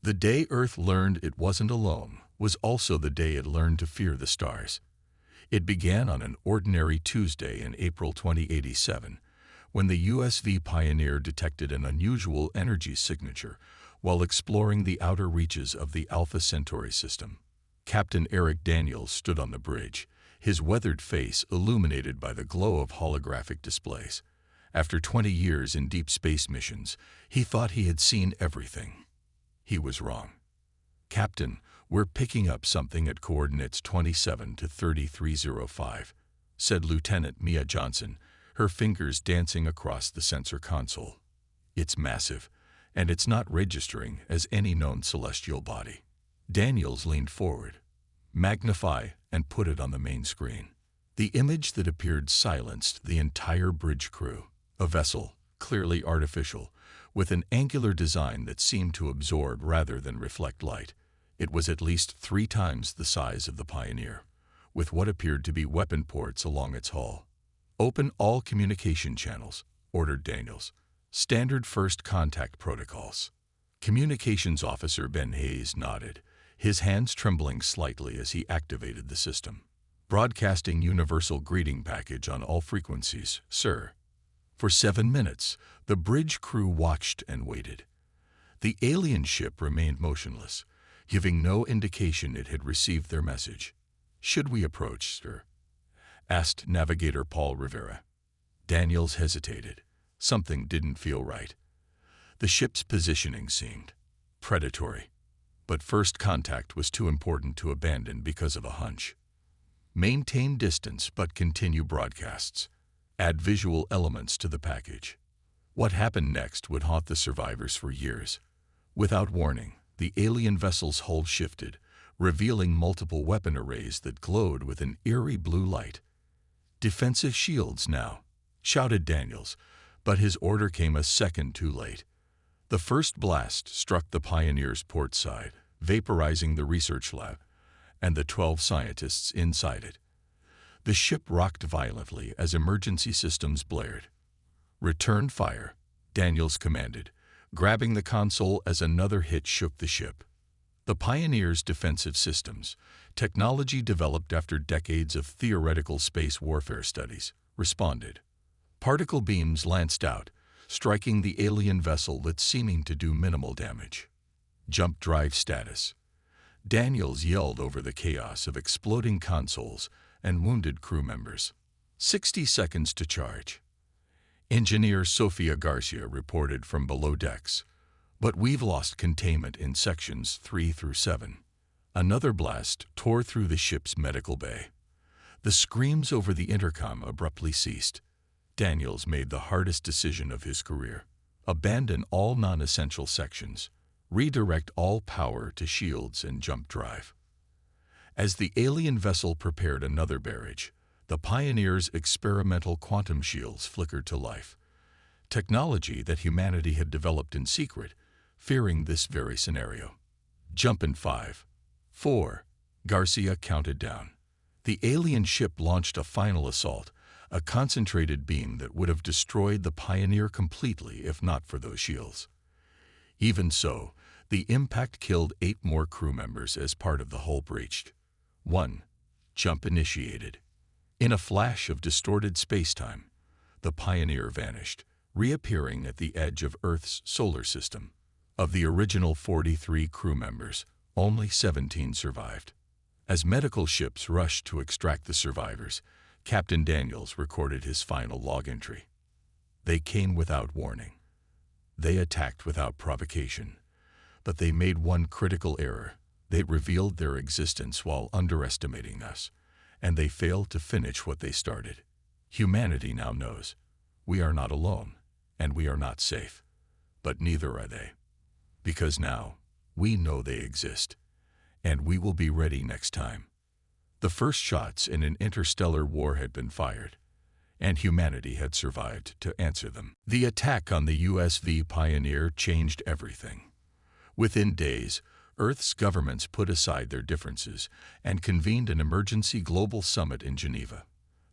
The day Earth learned it wasn't alone was also the day it learned to fear the stars. It began on an ordinary Tuesday in April 2087, when the USV Pioneer detected an unusual energy signature while exploring the outer reaches of the Alpha Centauri system. Captain Eric Daniels stood on the bridge, his weathered face illuminated by the glow of holographic displays. After 20 years in deep space missions, he thought he had seen everything. He was wrong. "Captain, we're picking up something at coordinates 27 to 3305, said Lieutenant Mia Johnson, her fingers dancing across the sensor console. "It's massive, and it's not registering as any known celestial body." Daniels leaned forward. "Magnify and put it on the main screen." The image that appeared silenced the entire bridge crew. A vessel, clearly artificial, with an angular design that seemed to absorb rather than reflect light. It was at least 3 times the size of the Pioneer, with what appeared to be weapon ports along its hull. "Open all communication channels," ordered Daniels. "Standard first contact protocols." Communications Officer Ben Hayes nodded, his hands trembling slightly as he activated the system. "Broadcasting universal greeting package on all frequencies, sir." For 7 minutes, the bridge crew watched and waited. The alien ship remained motionless, giving no indication it had received their message. "Should we approach, sir?" asked Navigator Paul Rivera. Daniels hesitated. Something didn't feel right. The ship's positioning seemed predatory, but first contact was too important to abandon because of a hunch. Maintain distance but continue broadcasts. Add visual elements to the package. What happened next would haunt the survivors for years. Without warning, the alien vessel's hull shifted, revealing multiple weapon arrays that glowed with an eerie blue light. "Defensive shields now," shouted Daniels, but his order came a second too late. The first blast struck the Pioneer's port side, vaporizing the research lab and the 12 scientists inside it. The ship rocked violently as emergency systems blared. "Return fire," Daniels commanded, grabbing the console as another hit shook the ship. The Pioneer's defensive systems, technology developed after decades of theoretical space warfare studies, responded. Particle beams lanced out, striking the alien vessel that seemed to do minimal damage. "Jump drive status." Daniels yelled over the chaos of exploding consoles and wounded crew members. 60 seconds to charge. Engineer Sofia Garcia reported from below decks. "But we've lost containment in sections 3 through 7. Another blast tore through the ship's medical bay. The screams over the intercom abruptly ceased. Daniels made the hardest decision of his career. Abandon all non-essential sections. Redirect all power to shields and jump drive. As the alien vessel prepared another barrage, the Pioneer's experimental quantum shields flickered to life. Technology that humanity had developed in secret, fearing this very scenario. "Jump in 5, 4, Garcia counted down. The alien ship launched a final assault, a concentrated beam that would have destroyed the Pioneer completely if not for those shields. Even so, the impact killed 8 more crew members as part of the hull breached. 1. Jump initiated. In a flash of distorted spacetime, the Pioneer vanished, reappearing at the edge of Earth's solar system. Of the original 43 crew members, only 17 survived. As medical ships rushed to extract the survivors, Captain Daniels recorded his final log entry. "They came without warning. They attacked without provocation. But they made one critical error. They revealed their existence while underestimating us, and they failed to finish what they started. Humanity now knows. We are not alone, and we are not safe. But neither are they. Because now, we know they exist, and we will be ready next time." The first shots in an interstellar war had been fired, and humanity had survived to answer them. The attack on the USV Pioneer changed everything. Within days, Earth's governments put aside their differences and convened an emergency global summit in Geneva.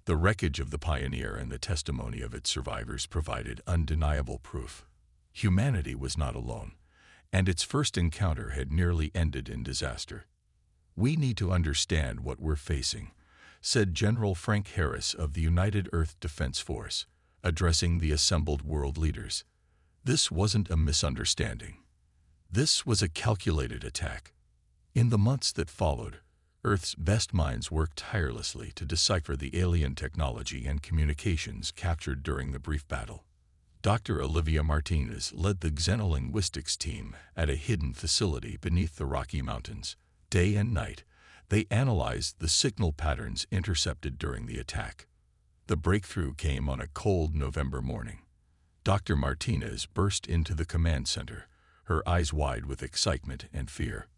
The wreckage of the Pioneer and the testimony of its survivors provided undeniable proof. Humanity was not alone, and its first encounter had nearly ended in disaster. "We need to understand what we're facing," said General Frank Harris of the United Earth Defense Force, addressing the assembled world leaders. This wasn't a misunderstanding. This was a calculated attack. In the months that followed, Earth's best minds worked tirelessly to decipher the alien technology and communications captured during the brief battle. Dr. Olivia Martinez led the xenolinguistics team at a hidden facility beneath the Rocky Mountains. Day and night, they analyzed the signal patterns intercepted during the attack. The breakthrough came on a cold November morning. Dr. Martinez burst into the command center, her eyes wide with excitement and fear.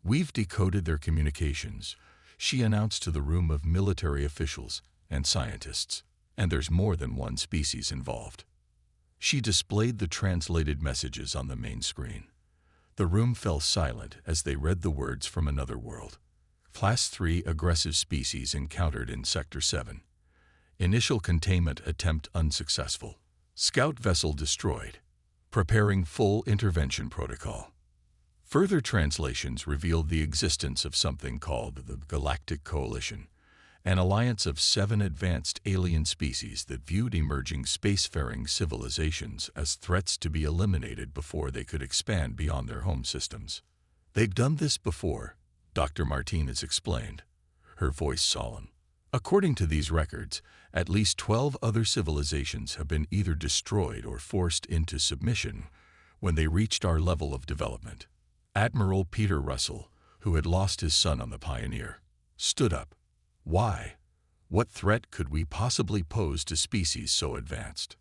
"We've decoded their communications," she announced to the room of military officials and scientists, "and there's more than one species involved." She displayed the translated messages on the main screen. The room fell silent as they read the words from another world. Class 3 aggressive species encountered in Sector 7. Initial containment attempt unsuccessful. Scout vessel destroyed. Preparing full intervention protocol. Further translations revealed the existence of something called the Galactic Coalition, an alliance of 7 advanced alien species that viewed emerging spacefaring civilizations as threats to be eliminated before they could expand beyond their home systems. "They've done this before," Dr. Martinez explained, her voice solemn. "According to these records, at least 12 other civilizations have been either destroyed or forced into submission when they reached our level of development." Admiral Peter Russell, who had lost his son on the Pioneer, stood up. "Why? What threat could we possibly pose to species so advanced?"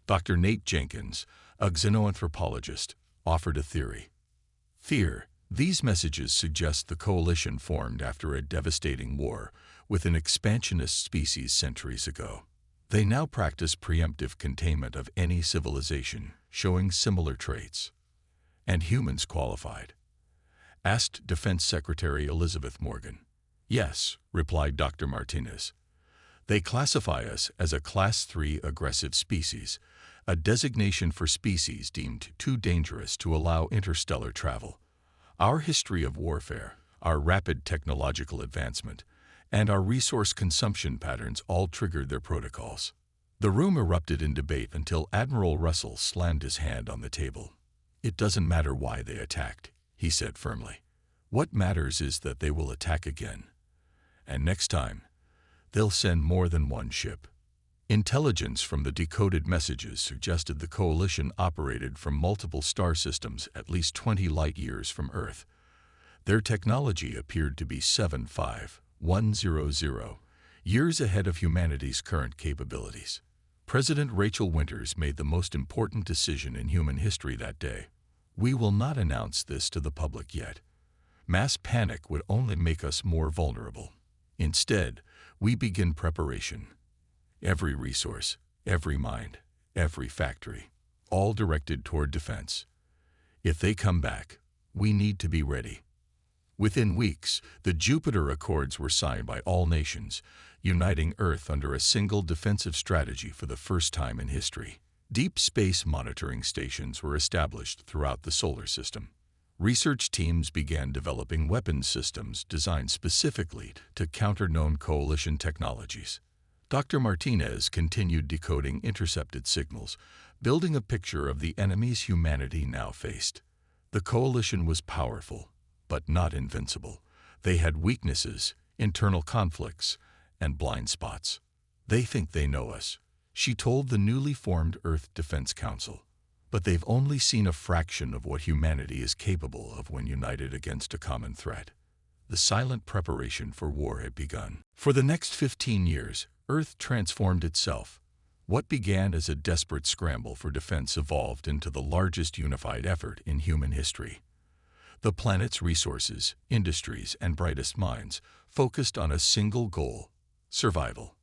Dr. Nate Jenkins, a xenoanthropologist, offered a theory. "Fear. These messages suggest the coalition formed after a devastating war with an expansionist species centuries ago. They now practice preemptive containment of any civilization showing similar traits." "And humans qualified?" asked Defense Secretary Elizabeth Morgan. "Yes," replied Dr. Martinez. "They classify us as a Class 3 aggressive species, a designation for species deemed too dangerous to allow interstellar travel. Our history of warfare, our rapid technological advancement, and our resource consumption patterns all triggered their protocols." The room erupted in debate until Admiral Russell slammed his hand on the table. "It doesn't matter why they attacked," he said firmly. "What matters is that they will attack again. And next time, they'll send more than one ship." Intelligence from the decoded messages suggested the coalition operated from multiple star systems at least 20 light-years from Earth. Their technology appeared to be 75100 years ahead of humanity's current capabilities. President Rachel Winters made the most important decision in human history that day. "We will not announce this to the public yet. Mass panic would only make us more vulnerable. Instead, we begin preparation. Every resource, every mind, every factory, all directed toward defense. If they come back, we need to be ready." Within weeks, the Jupiter Accords were signed by all nations, uniting Earth under a single defensive strategy for the first time in history. Deep space monitoring stations were established throughout the solar system. Research teams began developing weapons systems designed specifically to counter known coalition technologies. Dr. Martinez continued decoding intercepted signals, building a picture of the enemies humanity now faced. The coalition was powerful, but not invincible. They had weaknesses, internal conflicts, and blind spots. "They think they know us," she told the newly formed Earth Defense Council. "But they've only seen a fraction of what humanity is capable of when united against a common threat." The silent preparation for war had begun. For the next 15 years, Earth transformed itself. What began as a desperate scramble for defense evolved into the largest unified effort in human history. The planet's resources, industries, and brightest minds focused on a single goal: survival.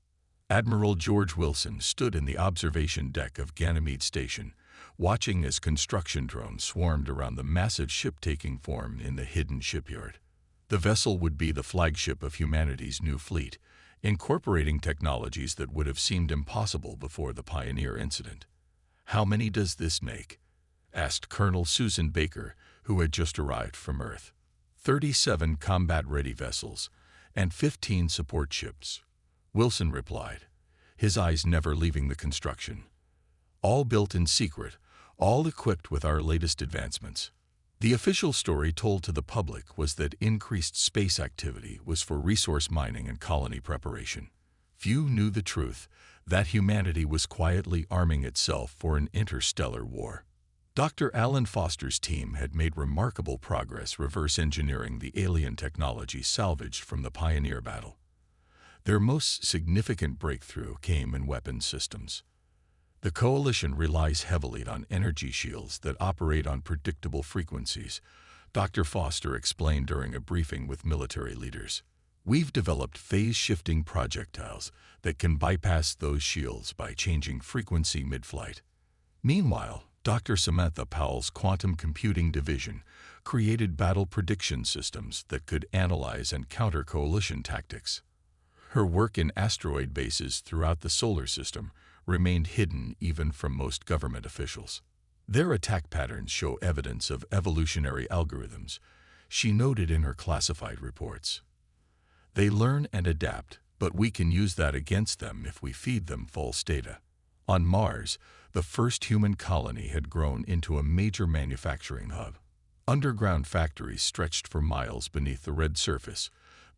Admiral George Wilson stood in the observation deck of Ganymede Station, watching as construction drones swarmed around the massive ship-taking form in the hidden shipyard. The vessel would be the flagship of humanity's new fleet, incorporating technologies that would have seemed impossible before the Pioneer incident. "How many does this make?" asked Colonel Susan Baker, who had just arrived from Earth, 37 combat-ready vessels, and 15 support ships. Wilson replied, his eyes never leaving the construction. All built in secret, all equipped with our latest advancements. The official story told to the public was that increased space activity was for resource mining and colony preparation. Few knew the truth, that humanity was quietly arming itself for an interstellar war. Dr. Alan Foster's team had made remarkable progress reverse engineering the alien technology salvaged from the Pioneer battle. Their most significant breakthrough came in weapons systems. The Coalition relies heavily on energy shields that operate on predictable frequencies, Dr. Foster explained during a briefing with military leaders. We've developed phase-shifting projectiles that can bypass those shields by changing frequency mid-flight. Meanwhile, Dr. Samantha Powell's quantum computing division created battle prediction systems that could analyze and counter Coalition tactics. Her work in asteroid bases throughout the solar system remained hidden even from most government officials. Their attack patterns show evidence of evolutionary algorithms, she noted in her classified reports. They learn and adapt, but we can use that against them if we feed them false data. On Mars, the first human colony had grown into a major manufacturing hub. Underground factories stretched for miles beneath the red surface,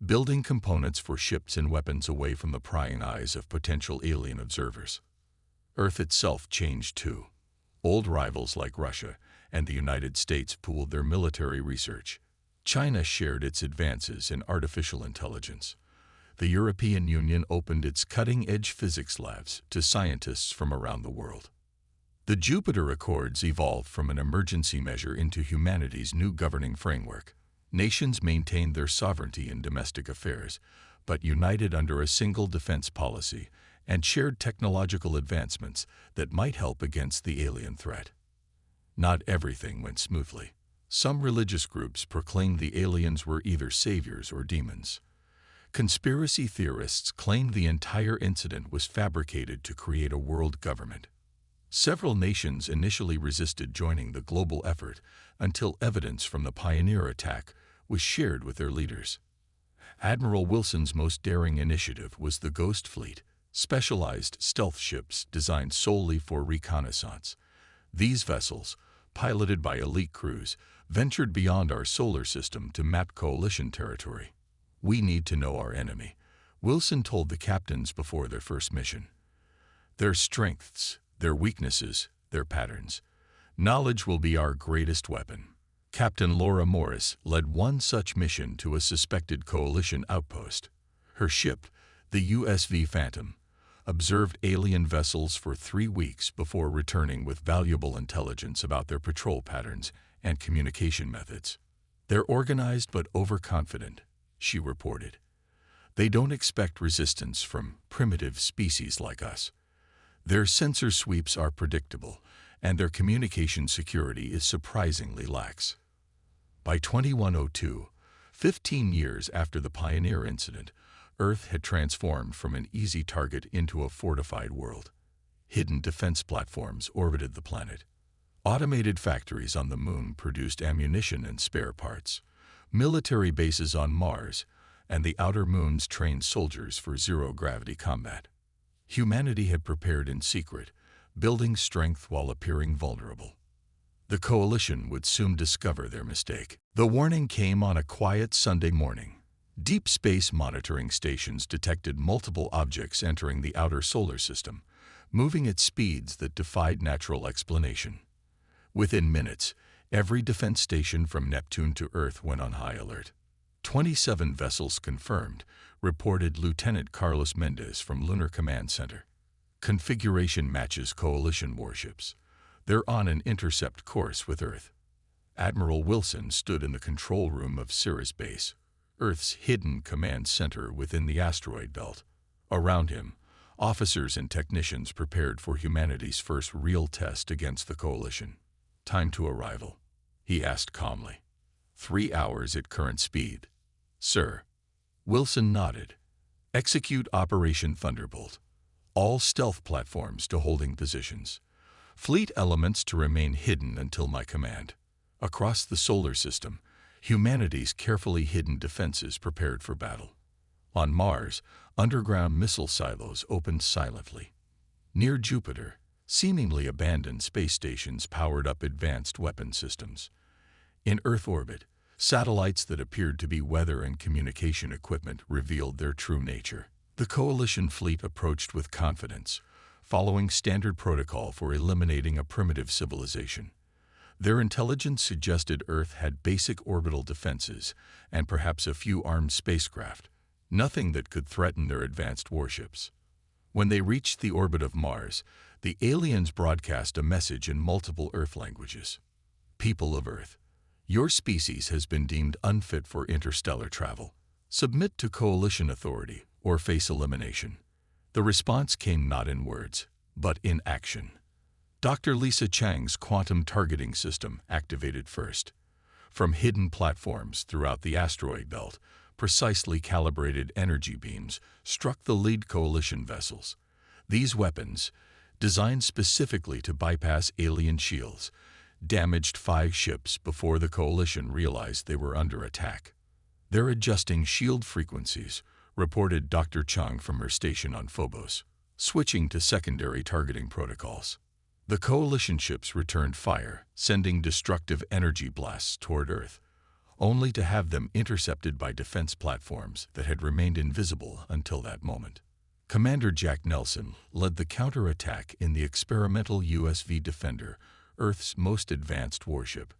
building components for ships and weapons away from the prying eyes of potential alien observers. Earth itself changed too. Old rivals like Russia and the United States pooled their military research. China shared its advances in artificial intelligence. The European Union opened its cutting-edge physics labs to scientists from around the world. The Jupiter Accords evolved from an emergency measure into humanity's new governing framework. Nations maintained their sovereignty in domestic affairs, but united under a single defense policy and shared technological advancements that might help against the alien threat. Not everything went smoothly. Some religious groups proclaimed the aliens were either saviors or demons. Conspiracy theorists claimed the entire incident was fabricated to create a world government. Several nations initially resisted joining the global effort until evidence from the Pioneer attack was shared with their leaders. Admiral Wilson's most daring initiative was the Ghost Fleet, specialized stealth ships designed solely for reconnaissance. These vessels, piloted by elite crews, ventured beyond our solar system to map Coalition territory. We need to know our enemy, Wilson told the captains before their first mission. Their strengths, their weaknesses, their patterns. Knowledge will be our greatest weapon. Captain Laura Morris led one such mission to a suspected Coalition outpost. Her ship, the USV Phantom, observed alien vessels for 3 weeks before returning with valuable intelligence about their patrol patterns and communication methods. They're organized but overconfident, she reported. They don't expect resistance from primitive species like us. Their sensor sweeps are predictable, and their communication security is surprisingly lax. By 2102, 15 years after the Pioneer incident, Earth had transformed from an easy target into a fortified world. Hidden defense platforms orbited the planet. Automated factories on the Moon produced ammunition and spare parts. Military bases on Mars and the outer moons trained soldiers for zero-gravity combat. Humanity had prepared in secret, building strength while appearing vulnerable. The Coalition would soon discover their mistake. The warning came on a quiet Sunday morning. Deep space monitoring stations detected multiple objects entering the outer solar system, moving at speeds that defied natural explanation. Within minutes, every defense station from Neptune to Earth went on high alert. 27 vessels confirmed, reported Lieutenant Carlos Mendez from Lunar Command Center. Configuration matches Coalition warships. They're on an intercept course with Earth. Admiral Wilson stood in the control room of Cirrus Base, Earth's hidden command center within the asteroid belt. Around him, officers and technicians prepared for humanity's first real test against the Coalition. Time to arrival, he asked calmly. 3 hours at current speed. Sir. Wilson nodded. Execute Operation Thunderbolt. All stealth platforms to holding positions. Fleet elements to remain hidden until my command. Across the solar system, humanity's carefully hidden defenses prepared for battle. On Mars, underground missile silos opened silently. Near Jupiter, seemingly abandoned space stations powered up advanced weapon systems. In Earth orbit, satellites that appeared to be weather and communication equipment revealed their true nature. The Coalition fleet approached with confidence, following standard protocol for eliminating a primitive civilization. Their intelligence suggested Earth had basic orbital defenses and perhaps a few armed spacecraft, nothing that could threaten their advanced warships. When they reached the orbit of Mars, the aliens broadcast a message in multiple Earth languages. People of Earth, your species has been deemed unfit for interstellar travel. Submit to Coalition authority or face elimination. The response came not in words, but in action. Dr. Lisa Chang's quantum targeting system activated first. From hidden platforms throughout the asteroid belt, precisely calibrated energy beams struck the lead Coalition vessels. These weapons, designed specifically to bypass alien shields, damaged 5 ships before the Coalition realized they were under attack. They're adjusting shield frequencies, reported Dr. Chang from her station on Phobos, switching to secondary targeting protocols. The Coalition ships returned fire, sending destructive energy blasts toward Earth, only to have them intercepted by defense platforms that had remained invisible until that moment. Commander Jack Nelson led the counterattack in the experimental USV Defender, Earth's most advanced warship.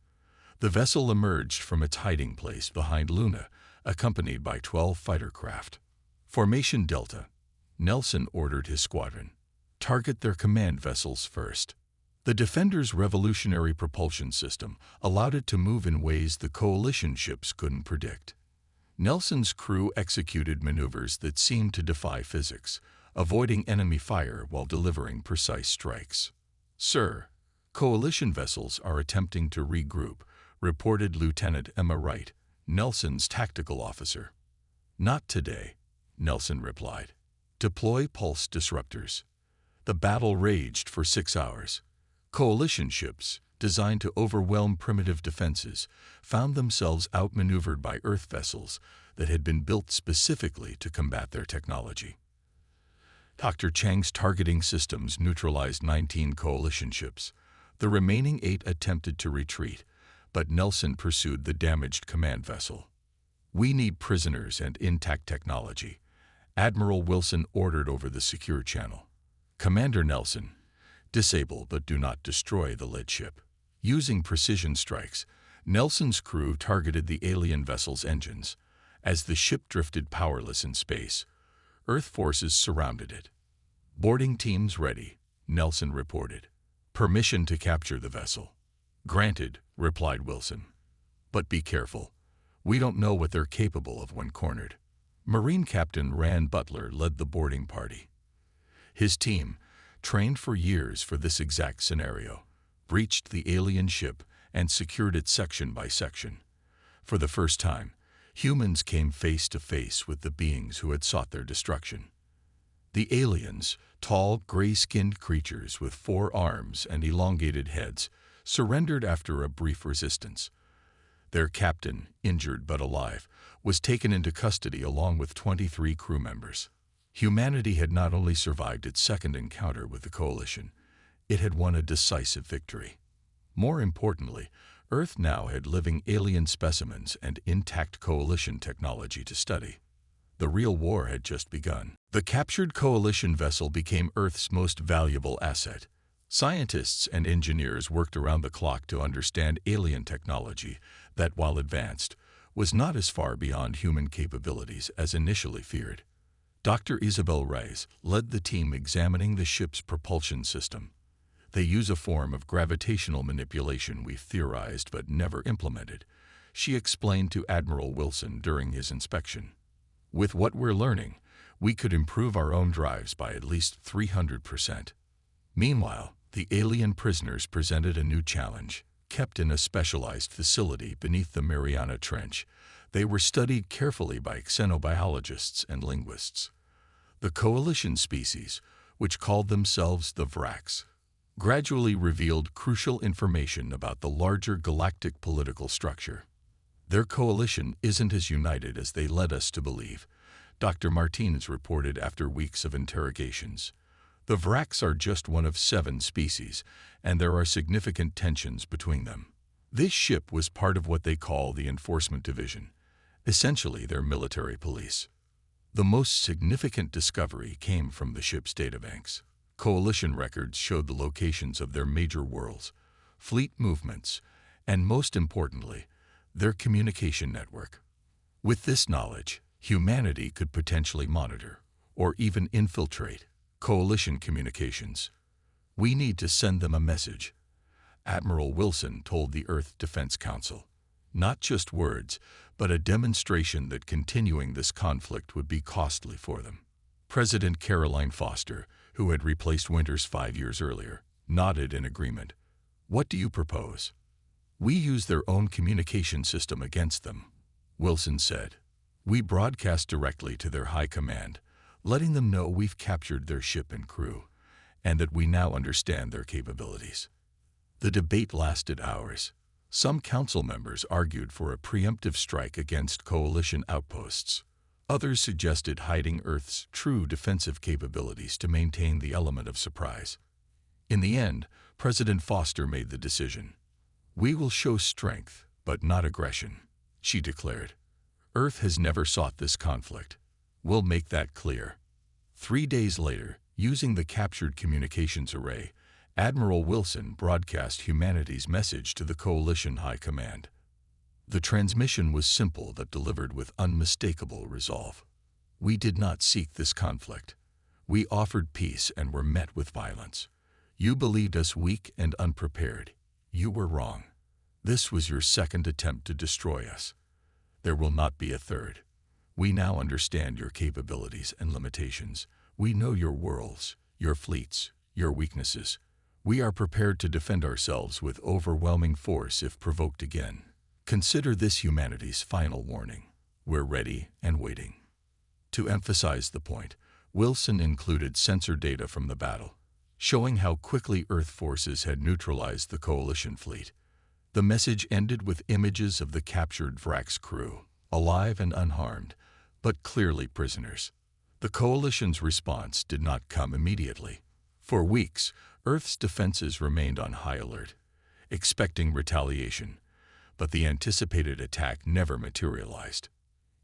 The vessel emerged from its hiding place behind Luna, accompanied by 12 fighter craft. Formation Delta. Nelson ordered his squadron. Target their command vessels first. The Defender's revolutionary propulsion system allowed it to move in ways the Coalition ships couldn't predict. Nelson's crew executed maneuvers that seemed to defy physics, avoiding enemy fire while delivering precise strikes. "Sir, Coalition vessels are attempting to regroup," reported Lieutenant Emma Wright, Nelson's tactical officer. "Not today," Nelson replied. "Deploy pulse disruptors." The battle raged for 6 hours. Coalition ships, designed to overwhelm primitive defenses, found themselves outmaneuvered by Earth vessels that had been built specifically to combat their technology. Dr. Chang's targeting systems neutralized 19 Coalition ships. The remaining 8 attempted to retreat, but Nelson pursued the damaged command vessel. "We need prisoners and intact technology," Admiral Wilson ordered over the secure channel. "Commander Nelson, disable but do not destroy the lead ship." Using precision strikes, Nelson's crew targeted the alien vessel's engines. As the ship drifted powerless in space, Earth forces surrounded it. "Boarding teams ready," Nelson reported. "Permission to capture the vessel." "Granted," replied Wilson. "But be careful. We don't know what they're capable of when cornered." Marine Captain Rand Butler led the boarding party. His team, trained for years for this exact scenario, breached the alien ship and secured it section by section. For the first time, humans came face to face with the beings who had sought their destruction. The aliens, tall, gray-skinned creatures with 4 arms and elongated heads, surrendered after a brief resistance. Their captain, injured but alive, was taken into custody along with 23 crew members. Humanity had not only survived its second encounter with the Coalition, it had won a decisive victory. More importantly, Earth now had living alien specimens and intact Coalition technology to study. The real war had just begun. The captured Coalition vessel became Earth's most valuable asset. Scientists and engineers worked around the clock to understand alien technology that, while advanced, was not as far beyond human capabilities as initially feared. Dr. Isabel Reyes led the team examining the ship's propulsion system. "They use a form of gravitational manipulation we've theorized but never implemented," she explained to Admiral Wilson during his inspection. "With what we're learning, we could improve our own drives by at least 300%. Meanwhile, the alien prisoners presented a new challenge. Kept in a specialized facility beneath the Mariana Trench, they were studied carefully by xenobiologists and linguists. The Coalition species, which called themselves the Vraks, gradually revealed crucial information about the larger galactic political structure. Their coalition isn't as united as they led us to believe, Dr. Martinez reported after weeks of interrogations. The Vraks are just one of 7 species, and there are significant tensions between them. This ship was part of what they call the Enforcement Division, essentially their military police. The most significant discovery came from the ship's databanks. Coalition records showed the locations of their major worlds, fleet movements, and most importantly, their communication network. With this knowledge, humanity could potentially monitor, or even infiltrate, coalition communications. We need to send them a message, Admiral Wilson told the Earth Defense Council. Not just words, but a demonstration that continuing this conflict would be costly for them. President Caroline Foster, who had replaced Winters 5 years earlier, nodded in agreement. What do you propose? We use their own communication system against them, Wilson said. We broadcast directly to their high command, letting them know we've captured their ship and crew, and that we now understand their capabilities. The debate lasted hours. Some council members argued for a preemptive strike against coalition outposts. Others suggested hiding Earth's true defensive capabilities to maintain the element of surprise. In the end, President Foster made the decision. We will show strength, but not aggression, she declared. Earth has never sought this conflict. We'll make that clear. 3 days later, using the captured communications array, Admiral Wilson broadcast humanity's message to the Coalition High Command. The transmission was simple but delivered with unmistakable resolve. We did not seek this conflict. We offered peace and were met with violence. You believed us weak and unprepared. You were wrong. This was your second attempt to destroy us. There will not be a third. We now understand your capabilities and limitations. We know your worlds, your fleets, your weaknesses. We are prepared to defend ourselves with overwhelming force if provoked again. Consider this humanity's final warning. We're ready and waiting. To emphasize the point, Wilson included sensor data from the battle, showing how quickly Earth forces had neutralized the Coalition fleet. The message ended with images of the captured Vraks crew, alive and unharmed, but clearly prisoners. The Coalition's response did not come immediately. For weeks, Earth's defenses remained on high alert, expecting retaliation, but the anticipated attack never materialized.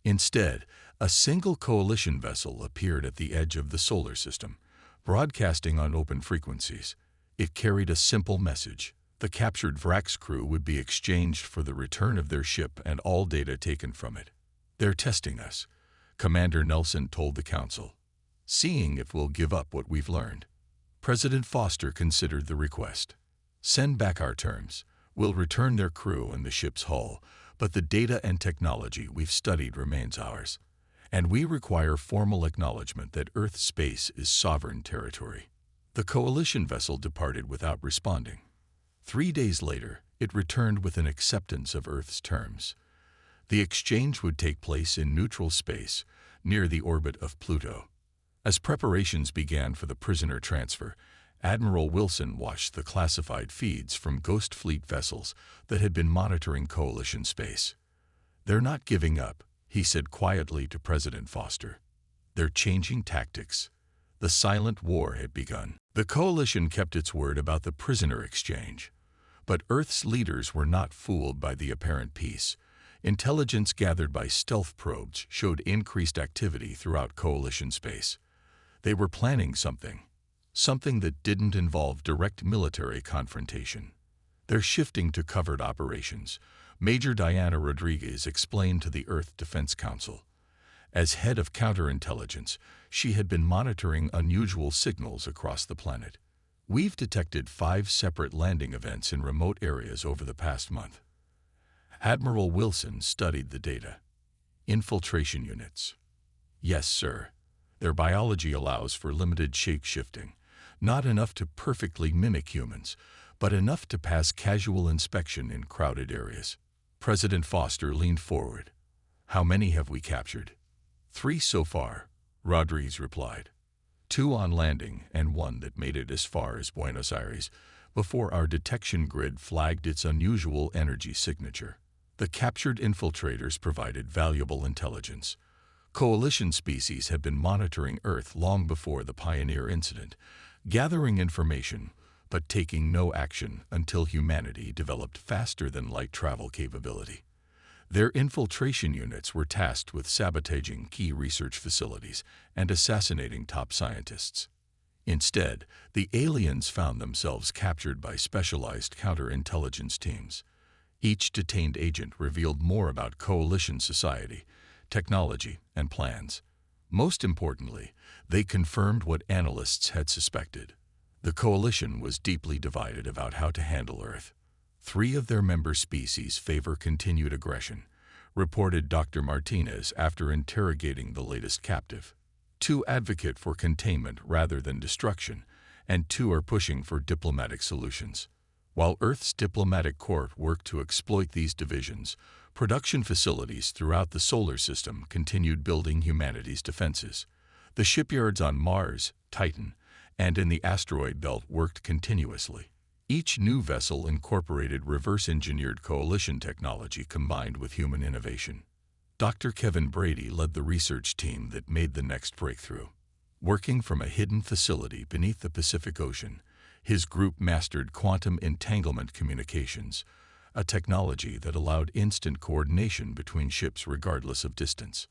Instead, a single coalition vessel appeared at the edge of the solar system, broadcasting on open frequencies. It carried a simple message. The captured Vraks crew would be exchanged for the return of their ship and all data taken from it. They're testing us, Commander Nelson told the Council, seeing if we'll give up what we've learned. President Foster considered the request. Send back our terms. We'll return their crew and the ship's hull, but the data and technology we've studied remains ours. And we require formal acknowledgement that Earth space is sovereign territory. The coalition vessel departed without responding. 3 days later, it returned with an acceptance of Earth's terms. The exchange would take place in neutral space, near the orbit of Pluto. As preparations began for the prisoner transfer, Admiral Wilson watched the classified feeds from Ghost Fleet vessels that had been monitoring coalition space. They're not giving up, he said quietly to President Foster. They're changing tactics. The silent war had begun. The coalition kept its word about the prisoner exchange. But Earth's leaders were not fooled by the apparent peace. Intelligence gathered by stealth probes showed increased activity throughout coalition space. They were planning something that didn't involve direct military confrontation. They're shifting to covert operations, Major Diana Rodriguez explained to the Earth Defense Council. As head of counterintelligence, she had been monitoring unusual signals across the planet. We've detected 5 separate landing events in remote areas over the past month. Admiral Wilson studied the data. Infiltration units. Yes, sir. Their biology allows for limited shape-shifting, not enough to perfectly mimic humans, but enough to pass casual inspection in crowded areas. President Foster leaned forward. How many have we captured? 3 so far, Rodriguez replied. two on landing and one that made it as far as Buenos Aires before our detection grid flagged its unusual energy signature. The captured infiltrators provided valuable intelligence. Coalition species had been monitoring Earth long before the Pioneer incident, gathering information but taking no action until humanity developed faster-than-light travel capability. Their infiltration units were tasked with sabotaging key research facilities and assassinating top scientists. Instead, the aliens found themselves captured by specialized counterintelligence teams. Each detained agent revealed more about coalition society, technology, and plans. Most importantly, they confirmed what analysts had suspected. The coalition was deeply divided about how to handle Earth. 3 of their member species favor continued aggression, reported Dr. Martinez after interrogating the latest captive. 2 advocate for containment rather than destruction, and 2 are pushing for diplomatic solutions. While Earth's diplomatic court worked to exploit these divisions, production facilities throughout the solar system continued building humanity's defenses. The shipyards on Mars, Titan, and in the asteroid belt worked continuously. Each new vessel incorporated reverse-engineered coalition technology combined with human innovation. Dr. Kevin Brady led the research team that made the next breakthrough. Working from a hidden facility beneath the Pacific Ocean, his group mastered quantum entanglement communications, a technology that allowed instant coordination between ships regardless of distance.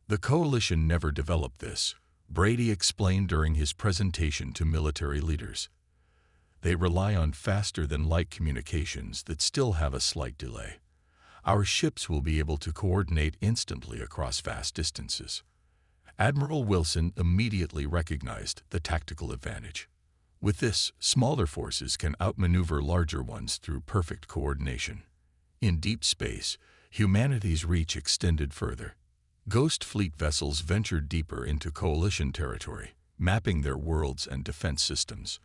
The coalition never developed this, Brady explained during his presentation to military leaders. They rely on faster-than-light communications that still have a slight delay. Our ships will be able to coordinate instantly across vast distances. Admiral Wilson immediately recognized the tactical advantage. With this, smaller forces can outmaneuver larger ones through perfect coordination. In deep space, humanity's reach extended further. Ghost Fleet vessels ventured deeper into coalition territory, mapping their worlds and defense systems.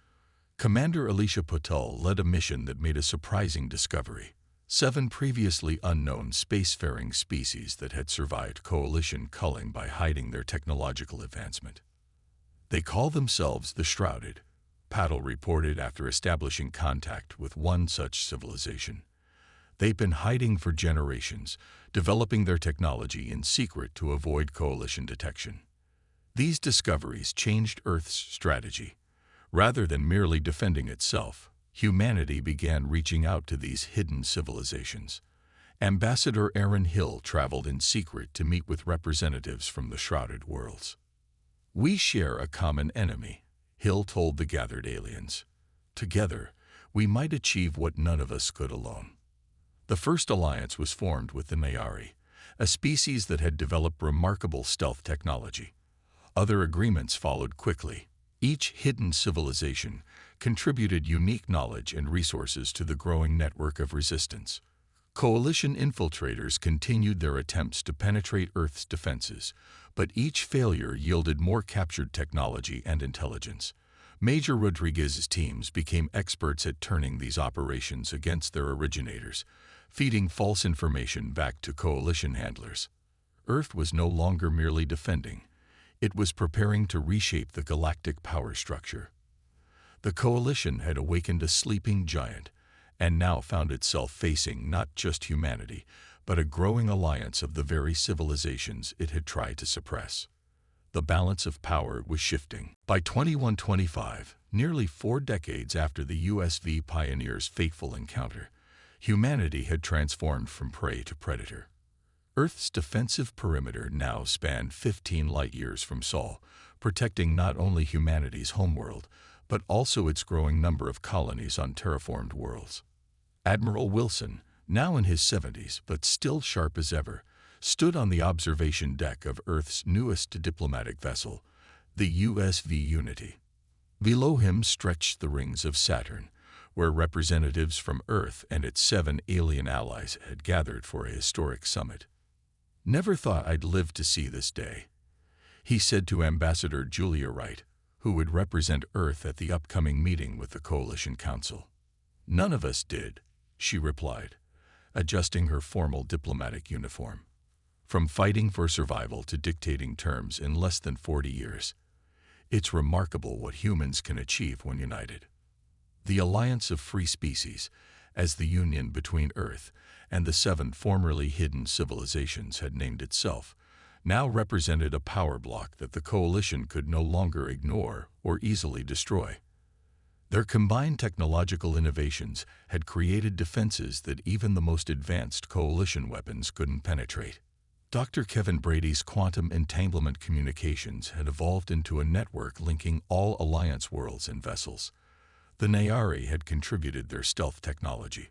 Commander Alicia Potul led a mission that made a surprising discovery: 7 previously unknown spacefaring species that had survived coalition culling by hiding their technological advancement. They call themselves the Shrouded, Paddle reported after establishing contact with one such civilization. They've been hiding for generations, developing their technology in secret to avoid coalition detection. These discoveries changed Earth's strategy. Rather than merely defending itself, humanity began reaching out to these hidden civilizations. Ambassador Aaron Hill traveled in secret to meet with representatives from the Shrouded worlds. "We share a common enemy," Hill told the gathered aliens. "Together, we might achieve what none of us could alone." The first alliance was formed with the Nayari, a species that had developed remarkable stealth technology. Other agreements followed quickly. Each hidden civilization contributed unique knowledge and resources to the growing network of resistance. Coalition infiltrators continued their attempts to penetrate Earth's defenses, but each failure yielded more captured technology and intelligence. Major Rodriguez's teams became experts at turning these operations against their originators, feeding false information back to coalition handlers. Earth was no longer merely defending. It was preparing to reshape the galactic power structure. The coalition had awakened a sleeping giant, and now found itself facing not just humanity, but a growing alliance of the very civilizations it had tried to suppress. The balance of power was shifting. By 2125, nearly 4 decades after the USV Pioneer's fateful encounter, humanity had transformed from prey to predator. Earth's defensive perimeter now spanned 15 light-years from Sol, protecting not only humanity's homeworld, but also its growing number of colonies on terraformed worlds. Admiral Wilson, now in his 70s but still sharp as ever, stood on the observation deck of Earth's newest diplomatic vessel, the USV Unity. Below him stretched the rings of Saturn, where representatives from Earth and its 7 alien allies had gathered for a historic summit. "Never thought I'd live to see this day," he said to Ambassador Julia Wright, who would represent Earth at the upcoming meeting with the Coalition Council. "None of us did," she replied, adjusting her formal diplomatic uniform. "From fighting for survival to dictating terms in less than 40 years. It's remarkable what humans can achieve when united. The Alliance of Free Species, as the union between Earth and the 7 formerly hidden civilizations had named itself, now represented a power block that the coalition could no longer ignore or easily destroy. Their combined technological innovations had created defenses that even the most advanced coalition weapons couldn't penetrate. Dr. Kevin Brady's quantum entanglement communications had evolved into a network linking all Alliance worlds and vessels. The Nayari had contributed their stealth technology,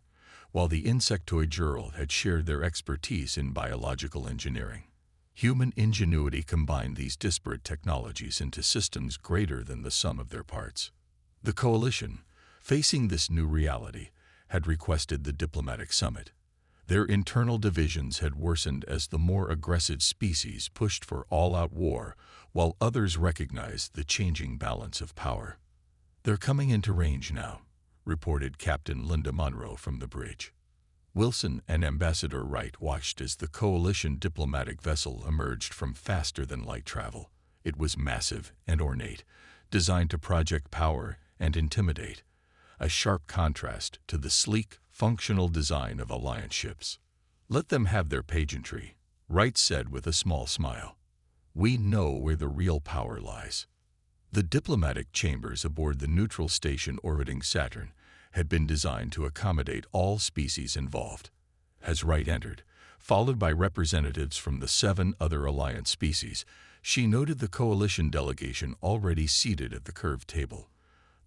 while the insectoid Jurl had shared their expertise in biological engineering. Human ingenuity combined these disparate technologies into systems greater than the sum of their parts. The coalition, facing this new reality, had requested the diplomatic summit. Their internal divisions had worsened as the more aggressive species pushed for all-out war, while others recognized the changing balance of power. "They're coming into range now," reported Captain Linda Monroe from the bridge. Wilson and Ambassador Wright watched as the coalition diplomatic vessel emerged from faster-than-light travel. It was massive and ornate, designed to project power and intimidate, a sharp contrast to the sleek, functional design of Alliance ships. "Let them have their pageantry," Wright said with a small smile. "We know where the real power lies." The diplomatic chambers aboard the neutral station orbiting Saturn had been designed to accommodate all species involved. As Wright entered, followed by representatives from the 7 other Alliance species, she noted the coalition delegation already seated at the curved table: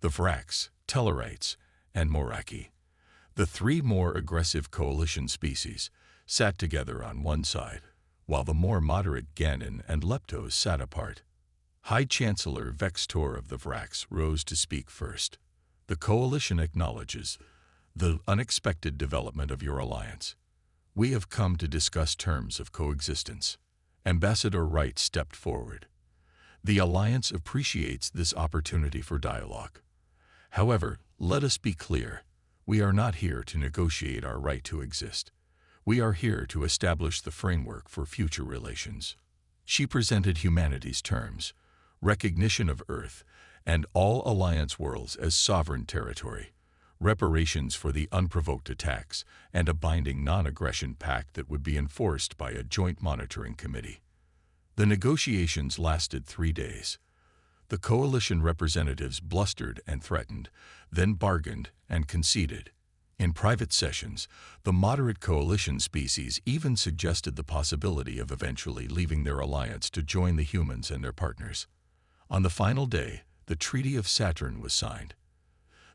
the Vraks, Tellarites, and Moraki. The 3 more aggressive coalition species sat together on one side, while the more moderate Ganon and Leptos sat apart. High Chancellor Vextor of the Vraks rose to speak first. "The coalition acknowledges the unexpected development of your alliance. We have come to discuss terms of coexistence." Ambassador Wright stepped forward. "The alliance appreciates this opportunity for dialogue. However, let us be clear. We are not here to negotiate our right to exist. We are here to establish the framework for future relations." She presented humanity's terms: recognition of Earth and all Alliance worlds as sovereign territory, reparations for the unprovoked attacks, and a binding non-aggression pact that would be enforced by a joint monitoring committee. The negotiations lasted 3 days. The coalition representatives blustered and threatened, then bargained and conceded. In private sessions, the moderate coalition species even suggested the possibility of eventually leaving their alliance to join the humans and their partners. On the final day, the Treaty of Saturn was signed.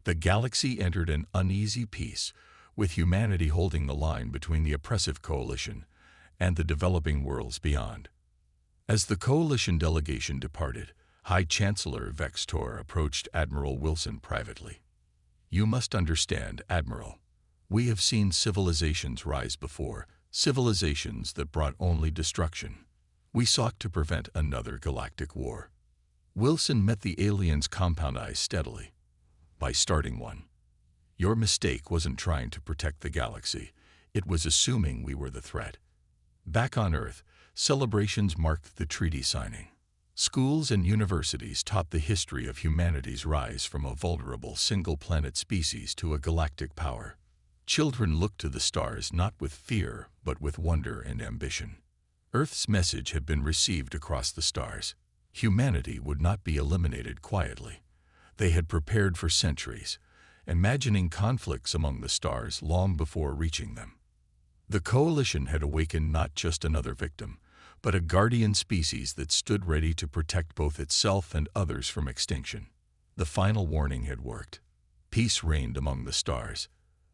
The galaxy entered an uneasy peace, with humanity holding the line between the oppressive coalition and the developing worlds beyond. As the coalition delegation departed, High Chancellor Vextor approached Admiral Wilson privately. "You must understand, Admiral. We have seen civilizations rise before, civilizations that brought only destruction. We sought to prevent another galactic war." Wilson met the alien's compound eyes steadily. "By starting one. Your mistake wasn't trying to protect the galaxy. It was assuming we were the threat." Back on Earth, celebrations marked the treaty signing. Schools and universities taught the history of humanity's rise from a vulnerable single-planet species to a galactic power. Children looked to the stars not with fear, but with wonder and ambition. Earth's message had been received across the stars. Humanity would not be eliminated quietly. They had prepared for centuries, imagining conflicts among the stars long before reaching them. The coalition had awakened not just another victim, but a guardian species that stood ready to protect both itself and others from extinction. The final warning had worked. Peace reigned among the stars,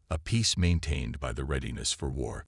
a peace maintained by the readiness for war.